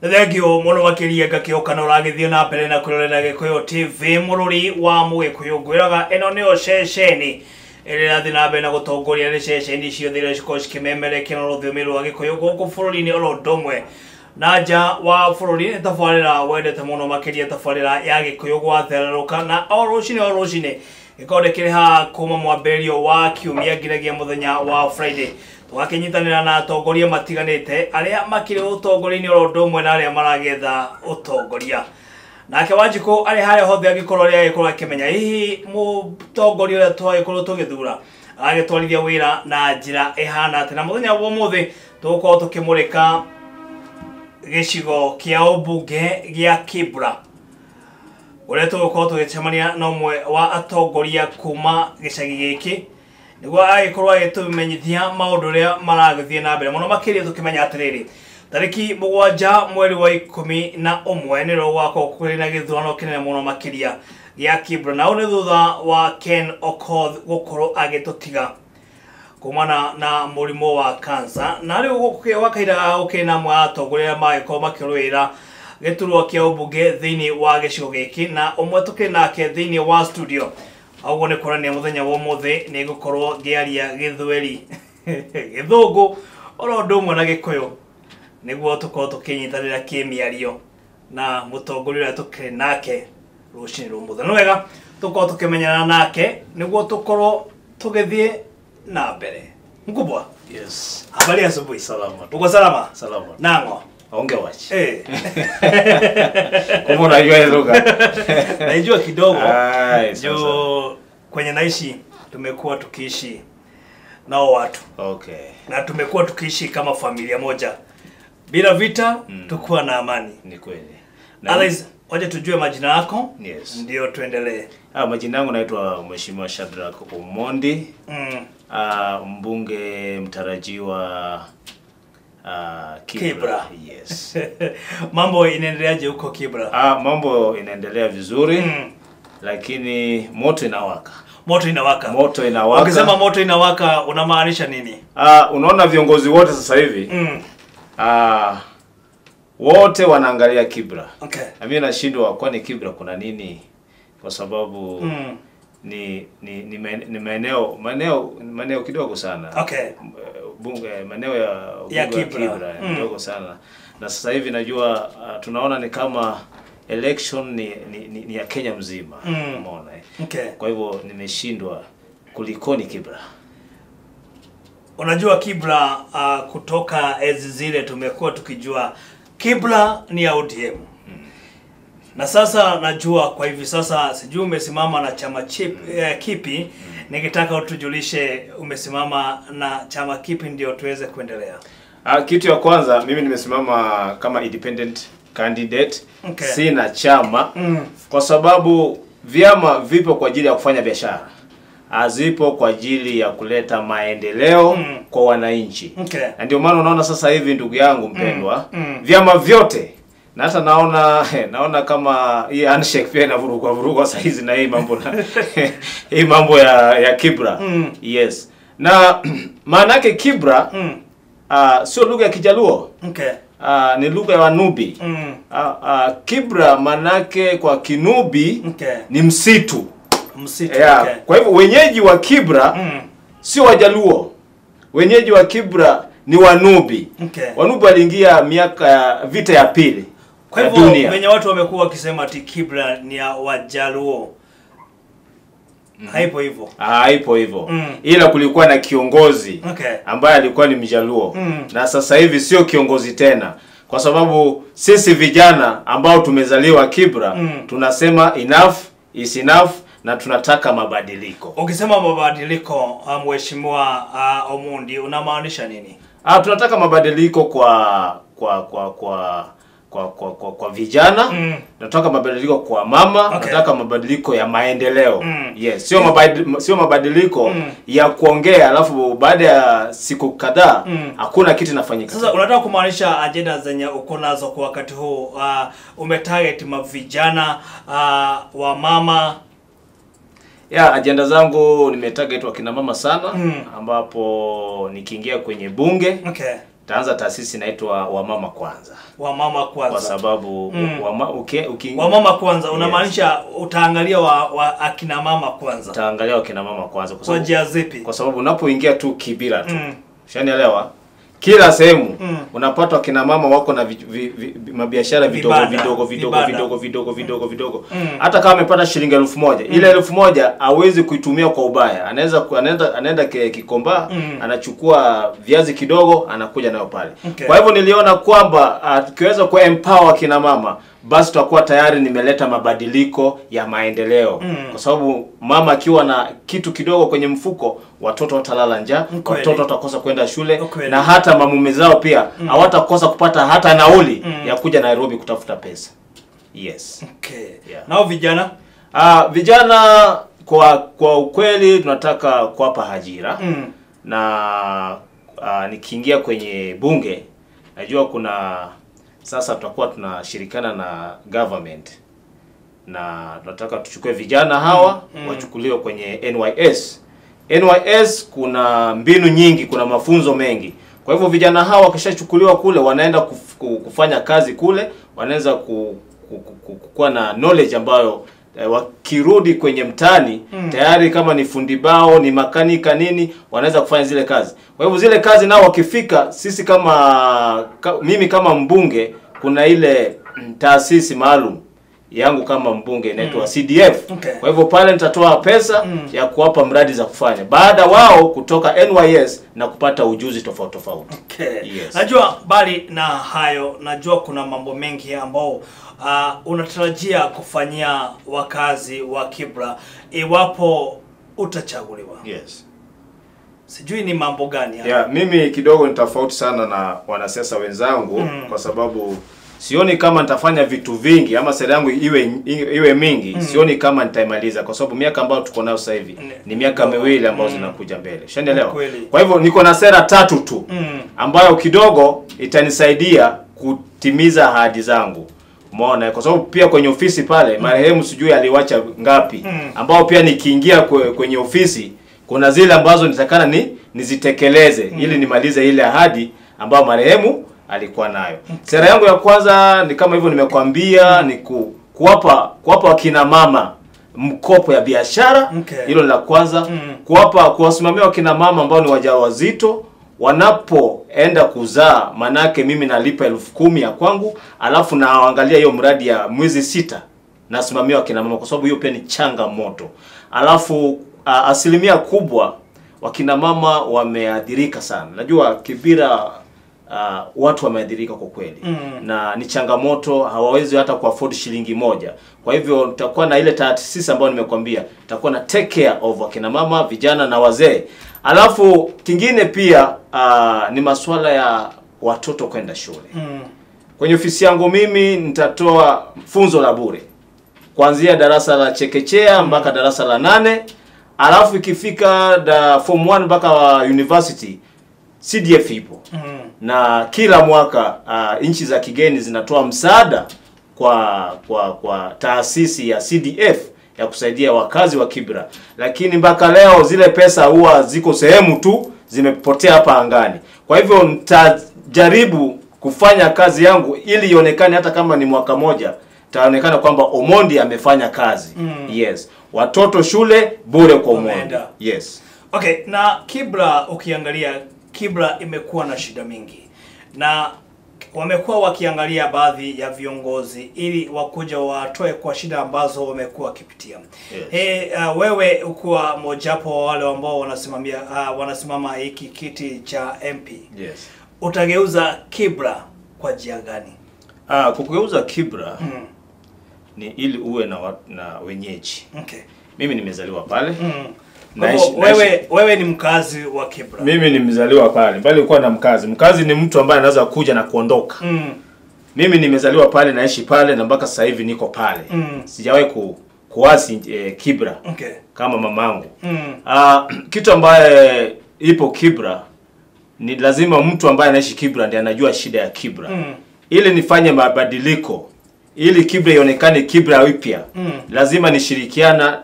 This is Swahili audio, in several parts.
Nethegio muno makiria ngakioka no ragithie na mbere na kurorera Gikuyu TV mururi wa Mugikuyu ngwiraga eno ni oceceni ere thina mbere na gutongoria ni ceceni cio thire cikoci kimemereke no ruthiomi rwa Gikuyu guku bururi-ini oro ndomwe na nja wa bururi tabarira wendete muno makiria tabarira ya Gikuyu gwathereruka na orucini ikonde kiri ha kuma mwamberio wa kiumia ngiragia muthenya wa Friday twakinyitanira na atongoria matiganite aria makire utongoria-ini oro ndomwe na aria maragetha utongoria nake Wanjiku ari haria hothe agikorwo ria gikorwo akimenya hihi mutongoria uria twagikorwo tugithura agitwarithia wira na njira ihana ati na muthenya wa muthi tugukorwo tukimurika gicigo kia ubunge gia Kibra uria tugukorwo tugicemania na umwe wa atongoria kuma gicagi giki niguo agikorwo agitumenyithia maundu ria maragithie na mbere muno makiria tukimenya atiriri tariki 7 mweri wa 11 niro gwako kuri na githurano kinene muno makiria ya Kibra na une thutha wa Ken Okoth gukorwo agitutiga kumana na murimo wa cancer na riu wakaira ukina mwa atongoria magiko makirwira giturwo kia ubunge thiini wa gicigo giki na umwe tukinake thiini wa studio augo ne kurania muthenya wa muthi ni gukorwo giaria githweri githungu oro ndomwe na Gikuyu niguo tukorwo tukinyitanira kimiario na mutongoria uria tukiri nake rucini rumuthi no wega tukorwo tukimenyana nake niguo tukorwo tugithie na mbere mkubwa. Yes. Habari ya asubuhi. Salama. Uko salama? Salama. Nango. Onge wachi. Kama unajua lugha? Najua kidogo. Jo kwenye naishi tumekuwa tukiishi nao watu. Okay. Na tumekuwa tukiishi kama familia moja. Bila vita, tukuwa na amani. Ni kweli. Otherwise, waje tujue majina yako. Yes. Ndio tuendelee. Majina yangu naitwa Mheshimiwa Shadrack Omondi. Mbunge mtarajiwa Kibra. Yes. Mambo inaendeleaje huko Kibra? Mambo inaendelea vizuri. Lakini moto inawaka. Moto inawaka. Moto inawaka. Ukisema moto inawaka unamaanisha nini? Unaona viongozi wote sasa hivi wote wanaangalia Kibra. Okay. Na mimi nashindwa kwani Kibra kuna nini? Kwa sababu ni maeneo kidogo sana. Okay. Bunge maeneo ya Kibra kidogo sana. Na sasa hivi najua tunaona ni kama election ni ya Kenya mzima. Umeona. Okay. Kwa hivyo nimeshindwa kulikoni Kibra. Unajua Kibra kutoka enzi zile tumekuwa tukijua Kibra ni ya ODM. Na sasa najua kwa hivi sasa sijui umesimama na chama kipi. Ningetaka utujulishe umesimama na chama kipi ndio tuweze kuendelea. Kitu ya kwanza mimi nimesimama kama independent candidate. Okay. Sina chama kwa sababu vyama vipo kwa ajili ya kufanya biashara. Hazipo kwa ajili ya kuleta maendeleo kwa wananchi. Okay. Na ndio maana unaona sasa hivi ndugu yangu mpendwa, vyama vyote na hata naona kama hii handshake pia inavurugwa saa hizi na hii mambo ya Kibra. Yes. Na maana yake Kibra sio lugha ya Kijaluo. Okay. Ni lugha ya Wanubi. Kibra maana yake kwa Kinubi ni msitu. Msitu. Okay. Kwa hivyo wenyeji wa Kibra sio Wajaluo. Wenyeji wa Kibra ni Wanubi. Okay. Wanubi waliingia miaka ya vita ya pili. Kwa hivyo wenye watu wamekuwa wakisema ati Kibra ni ya Wajaluo. Haipo hivyo. Haipo hivyo. Ila kulikuwa na kiongozi ambaye alikuwa ni Mjaluo. Na sasa hivi sio kiongozi tena. Kwa sababu sisi vijana ambao tumezaliwa Kibra tunasema enough is enough na tunataka mabadiliko. Ukisema mabadiliko Mheshimiwa Omondi unamaanisha nini? Tunataka mabadiliko kwa vijana, nataka mabadiliko kwa mama, nataka mabadiliko ya maendeleo. Yes, sio mabadiliko ya kuongea alafu baada ya siku kadhaa hakuna kitu kinafanyika. Sasa unataka kumaanisha agenda zenye uko nazo kwa wakati huu umetarget mavijana wa mama? Agenda zangu nimetarget wakina mama sana ambapo nikiingia kwenye bunge taanza taasisi inaitwa Wamama Kwanza. Wamama Kwanza. Kwa sababu Wamama Kwanza unamaanisha utaangalia wa akina mama kwanza. Utaangalia akina mama kwanza kwa njia zipi? Kwa sababu unapoingia tu Kibira tu. Ushanielewa? Kila sehemu unapata akina mama wako na mabiashara vidogo. Hata kama amepata shilingi 1000, ile 1000 hawezi kuitumia kwa ubaya. Anaenda Kikomba, anachukua viazi kidogo, anakuja nayo pale. Kwa hivyo niliona kwamba tukiweza ku empower akina mama, basi tutakuwa tayari nimeleta mabadiliko ya maendeleo. Kwa sababu mama akiwa na kitu kidogo kwenye mfuko, watoto watalala njaa, watoto watakosa kwenda shule, na hata mamume zao pia hawatakosa kupata hata nauli ya kuja Nairobi kutafuta pesa. Yes. Yeah. Nao vijana? Vijana kwa ukweli tunataka kuwapa ajira. Na nikiingia kwenye bunge, najua kuna sasa tutakuwa tunashirikiana na government, na tunataka tuchukue vijana hawa wachukuliwe kwenye NYS. NYS kuna mbinu nyingi, kuna mafunzo mengi. Kwa hivyo vijana hawa wakishachukuliwa kule, wanaenda kufanya kazi kule, wanaweza kuwa na knowledge ambayo wakirudi kwenye mtani tayari, kama ni fundi bao, ni makanika nini, wanaweza kufanya zile kazi. Kwa hivyo zile kazi nao wakifika, sisi mimi kama mbunge, kuna ile taasisi maalum yangu kama mbunge inaitwa CDF. Kwa hivyo pale nitatoa pesa ya kuwapa mradi za kufanya, baada wao kutoka NYS na kupata ujuzi tofauti. Yes. Najua bali na hayo, najua kuna mambo mengi ambao unatarajia kufanyia wakazi wa Kibra iwapo utachaguliwa. Yes. Sijui ni mambo gani haya? Yeah, mimi kidogo ni tofauti sana na wanasiasa wenzangu kwa sababu sioni kama nitafanya vitu vingi ama sera yangu iwe mingi. Sioni kama nitaimaliza kwa sababu miaka ambayo tuko nayo sasa hivi ni miaka miwili ambayo zinakuja mbele. Ushaelewa? Kwa hivyo niko na sera 3 tu ambayo kidogo itanisaidia kutimiza ahadi zangu. Umeona? Kwa sababu pia kwenye ofisi pale marehemu sijui aliwacha ngapi, ambao pia nikiingia kwenye ofisi kuna zile ambazo nitakana nizitekeleze ili nimalize ile ahadi ambayo marehemu alikuwa nayo. Sera yangu ya kwanza ni kama hivyo nimekwambia, ni kuwapa wakina mama mkopo ya biashara. Hilo ni la kwanza. Kuwasimamia wakina mama ambao ni wajawazito wanapoenda kuzaa, manake mimi nalipa 10,000 ya kwangu, alafu naangalia hiyo mradi ya mwezi 6 nasimamia wakina mama, kwa sababu hiyo pia ni changamoto. Alafu asilimia kubwa wakina mama wameadhirika sana. Najua Kibira watu wameadhirika kwa kweli. Na ni changamoto, hawawezi hata ku afford shilingi moja. Kwa hivyo nitakuwa na ile taasisi ambayo nimekwambia, nitakuwa na take care of wakina mama, vijana na wazee. Alafu kingine pia ni masuala ya watoto kwenda shule. Kwenye ofisi yangu mimi nitatoa funzo la bure kuanzia darasa la chekechea mpaka darasa la 8. Alafu ikifika form 1 mpaka university, CDF ipo. Na kila mwaka nchi za kigeni zinatoa msaada kwa taasisi ya CDF ya kusaidia wakazi wa Kibra. Lakini mpaka leo zile pesa huwa ziko sehemu tu, zimepotea hapa angani. Kwa hivyo nitajaribu kufanya kazi yangu ili ionekane hata kama ni mwaka moja, taonekana kwamba Omondi amefanya kazi. Yes. Watoto shule bure kwa Omondi. Yes. Okay, na Kibra ukiangalia, Kibra imekuwa na shida mingi. Na wamekuwa wakiangalia baadhi ya viongozi ili wakuja watoe kwa shida ambazo wamekuwa wakipitia. Yes. Wewe ukuwa mojapo wa wale ambao wanasimama hiki kiti cha MP. Yes. Utageuza Kibra kwa njia gani? Kugeuza Kibra ni ili uwe na wenyeji. Mimi nimezaliwa pale. Wewe ni mkazi wa Kibra. Mimi nimezaliwa pale. Bali ulikuwa na mkazi. Mkazi ni mtu ambaye anaweza kuja na kuondoka. Mimi nimezaliwa pale, naishi pale na mpaka sasa hivi niko pale. Sijawahi kuasi Kibra kama mamangu. Kitu ambaye ipo Kibra ni lazima mtu ambaye anaishi Kibra ndiye anajua shida ya Kibra. Ili nifanye mabadiliko, ili Kibra ionekane Kibra upya, lazima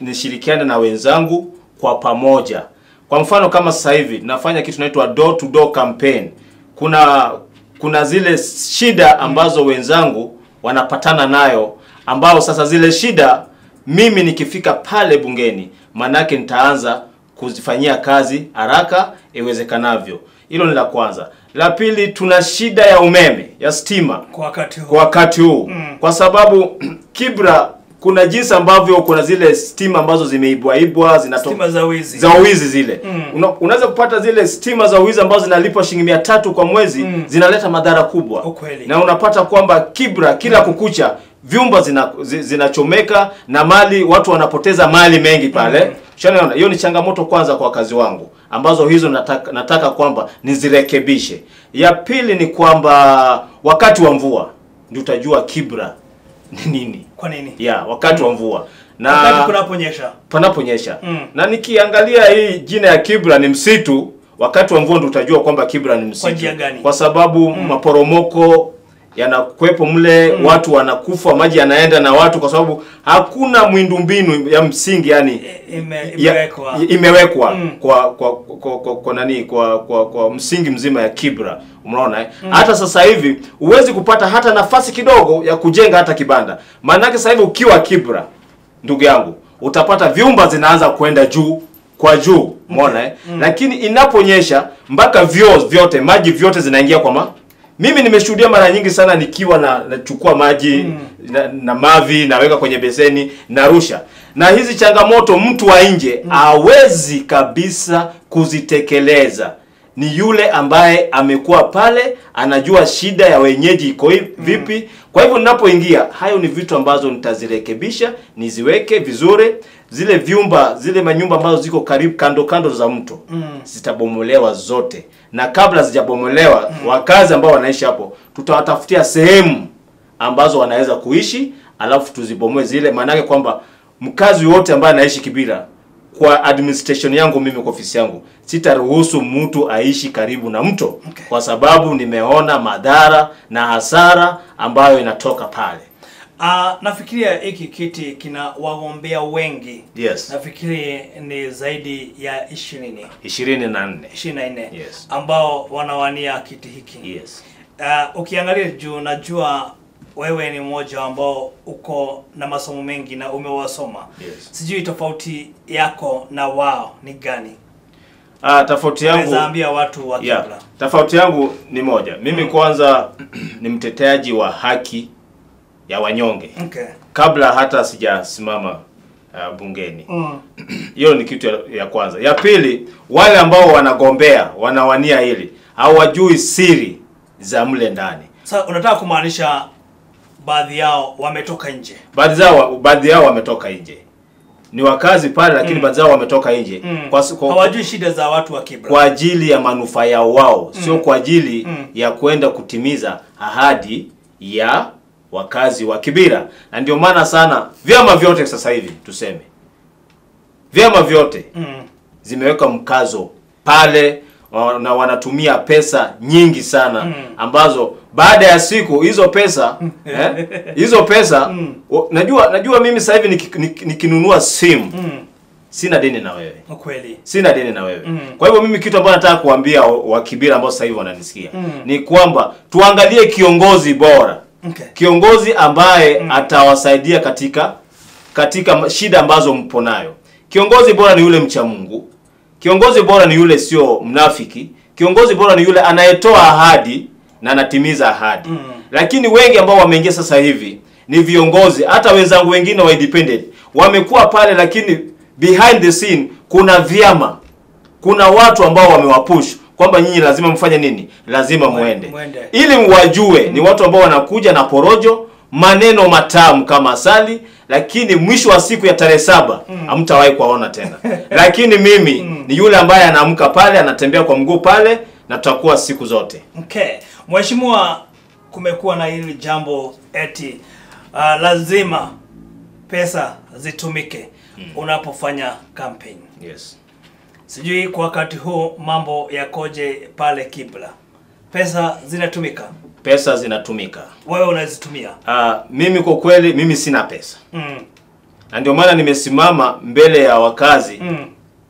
nishirikiane na wenzangu kwa pamoja. Kwa mfano kama sasa hivi nafanya kitu kinaitwa door to door campaign kuna zile shida ambazo wenzangu wanapatana nayo, ambao sasa zile shida mimi nikifika pale bungeni manake nitaanza kuzifanyia kazi haraka iwezekanavyo. Hilo ni la kwanza. La pili, tuna shida ya umeme, ya stima kwa wakati huu. Kwa sababu Kibra kuna jinsi ambavyo kuna zile stima ambazo zimeibwa stima za wizi zile. Unaweza kupata zile stima za wizi ambazo zinalipwa shilingi 300 kwa mwezi, zinaleta madhara kubwa. Na unapata kwamba Kibra kila kukucha vyumba zinachomeka na mali, watu wanapoteza mali mengi pale. Unaona, hiyo ni changamoto kwanza kwa kazi wangu, ambazo hizo nataka kwamba nizirekebishe. Ya pili ni kwamba wakati wa mvua ndio utajua Kibra ni nini. Kwa nini? Wakati wa mvua na wakati panaponyesha. Na nikiangalia hii jina ya Kibra ni msitu, wakati wa mvua ndio utajua kwamba Kibra ni msitu. Kwa sababu maporomoko yanakuepo mle, watu wanakufa, maji yanaenda na watu, kwa sababu hakuna miundombinu ya msingi imewekwa kwa msingi mzima ya Kibra. Unaona hata sasa hivi huwezi kupata hata nafasi kidogo ya kujenga hata kibanda. Maana yake sasa hivi ukiwa Kibra, ndugu yangu, utapata vyumba zinaanza kwenda juu kwa juu. Umeona Lakini inaponyesha mpaka vyote maji vyote zinaingia kwa mimi nimeshuhudia mara nyingi sana nikiwa nachukua maji na mavi naweka kwenye beseni narusha. Na hizi changamoto mtu wa nje hawezi kabisa kuzitekeleza. Ni yule ambaye amekuwa pale, anajua shida ya wenyeji iko vipi. Kwa hivyo ninapoingia, hayo ni vitu ambazo nitazirekebisha, niziweke vizuri. Zile manyumba ambazo ziko karibu kando za mto zitabomolewa zote. Na kabla zijabomolewa, wakazi ambao wanaishi hapo tutawatafutia sehemu ambazo wanaweza kuishi, alafu tuzibomoe zile. Maana yake kwamba mkazi wote ambaye anaishi Kibira, kwa administration yangu mimi, kwa ofisi yangu, sitaruhusu mtu aishi karibu na mto. Kwa sababu nimeona madhara na hasara ambayo inatoka pale. Nafikiria hiki kiti kina wagombea wengi. Yes. Nafikiri ni zaidi ya 24 Yes. ambao wanawania kiti hiki. Yes. Ukiangalia juu, najua wewe ni mmoja ambao uko na masomo mengi na umewasoma. Yes. Sijui tofauti yako na wao ni gani? Tofauti yangu, naambia watu wa Kibra. Tofauti yangu ni moja. Mimi kwanza ni mteteaji wa haki ya wanyonge. Kabla hata sijasimama bungeni. Hiyo ni kitu ya kwanza. Ya pili, wale ambao wanagombea, wanawania hili, hawajui siri za mle ndani. Sasa unataka kumaanisha baadhi yao wametoka nje? Baadhi yao wametoka nje. Ni wakazi pale, lakini baadhi yao wametoka nje. Hawajui shida za watu wa Kibra. Kwa ajili ya manufaa yao wao, sio kwa ajili ya kwenda kutimiza ahadi ya wakazi wa Kibira. Na ndio maana sana vyama vyote sasa hivi, tuseme vyama vyote zimeweka mkazo pale, na wanatumia pesa nyingi sana, ambazo baada ya siku hizo pesa najua mimi sasa hivi nikinunua simu sina deni na wewe. Sina deni na wewe. Kwa hivyo mimi kitu ambacho nataka kuambia wa Kibira ambao sasa hivi wananisikia ni kwamba tuangalie kiongozi bora. Kiongozi ambaye atawasaidia katika shida ambazo mpo nayo. Kiongozi bora ni yule mcha Mungu. Kiongozi bora ni yule sio mnafiki. Kiongozi bora ni yule anayetoa ahadi na anatimiza ahadi. Lakini wengi ambao wameingia sasa hivi ni viongozi, hata wenzangu wengine wa independent wamekuwa pale, lakini behind the scene kuna vyama, kuna watu ambao wamewapush kwamba nyinyi lazima mfanye nini, lazima muende. Ili mwajue ni watu ambao wanakuja na porojo, maneno matamu kama asali, lakini mwisho wa siku ya tarehe 7 hamtawahi kuwaona tena. Lakini mimi ni yule ambaye anaamka pale, anatembea kwa mguu pale, na tutakuwa siku zote. Mheshimiwa, kumekuwa na hili jambo eti lazima pesa zitumike unapofanya campaign. Yes. Sijui kwa wakati huu mambo yakoje pale Kibra. Pesa zinatumika? Pesa zinatumika. Wewe unazitumia? Mimi kwa kweli mimi sina pesa. Na ndio maana nimesimama mbele ya wakazi,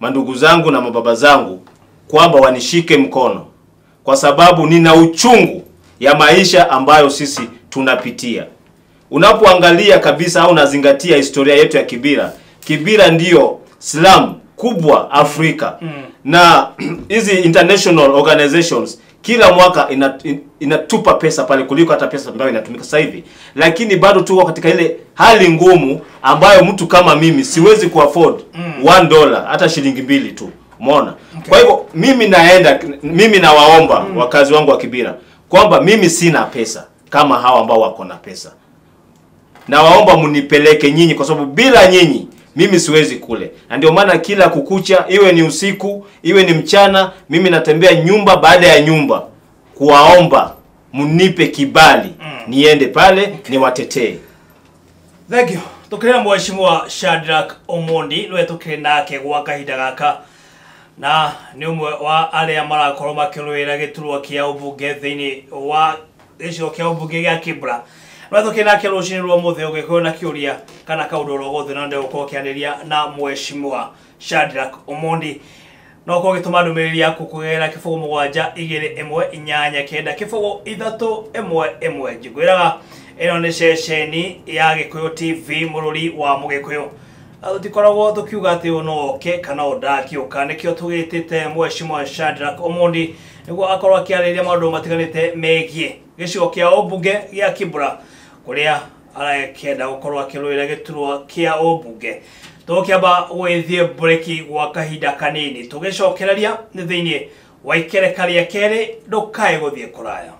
mandugu zangu na mababa zangu, kwamba wanishike mkono. kwa sababu nina uchungu ya maisha ambayo sisi tunapitia. Unapoangalia kabisa au unazingatia historia yetu ya Kibira, Kibira ndiyo slum kubwa Afrika. Na hizi international organizations kila mwaka inatupa pesa pale kuliko hata pesa ambayo inatumika sasa hivi. Lakini bado tuko katika ile hali ngumu ambayo mtu kama mimi siwezi kuafford $1 hata shilingi 2 tu. Umeona? Okay. Kwa hivyo mimi nawaomba wakazi wangu wa Kibira kwamba mimi sina pesa kama hao ambao wako na pesa. Na waomba munipeleke nyinyi kwa sababu bila nyinyi mimi siwezi kule. Na ndio maana kila kukucha, iwe ni usiku, iwe ni mchana, mimi natembea nyumba baada ya nyumba kuwaomba munipe kibali niende pale niwatetee. Thank you. Tukirira mheshimiwa Shadrack Omondi nwe tukire nake gwa kahinda gaka na ni umwe wa aria marakorwo makirwira giturwa kia ubunge thiini wa gicigo kia ubunge gia Kibra. Nwe tukire nake rucini rwa mutheo gikuyo na kiuria kana kaundu rogothe na ndio uko kianiria na mheshimiwa Shadrack Omondi. No ko gituma ndumiriri yaku kugera kifugo 7-1-1-9 kifugo 3-1-1 njigwiraga eno ni ceceni ya Gikuyu TV mururi wa Mugikuyu. Utikoragwo tukiuga ati unoke kana udakiuka nikio tugitite mheshimiwa Shadrack Omondi niguo akorwo akiariria maundu matiganite megie gicigo kia ubunge gia Kibra kuria arakienda gukorwo akirwira giturwa kia ubunge. Tukiamba gwithie breki gwa kahinda kanini tugicokereria ni thiini wa ikerekaria keri ndukae guthie kuraya.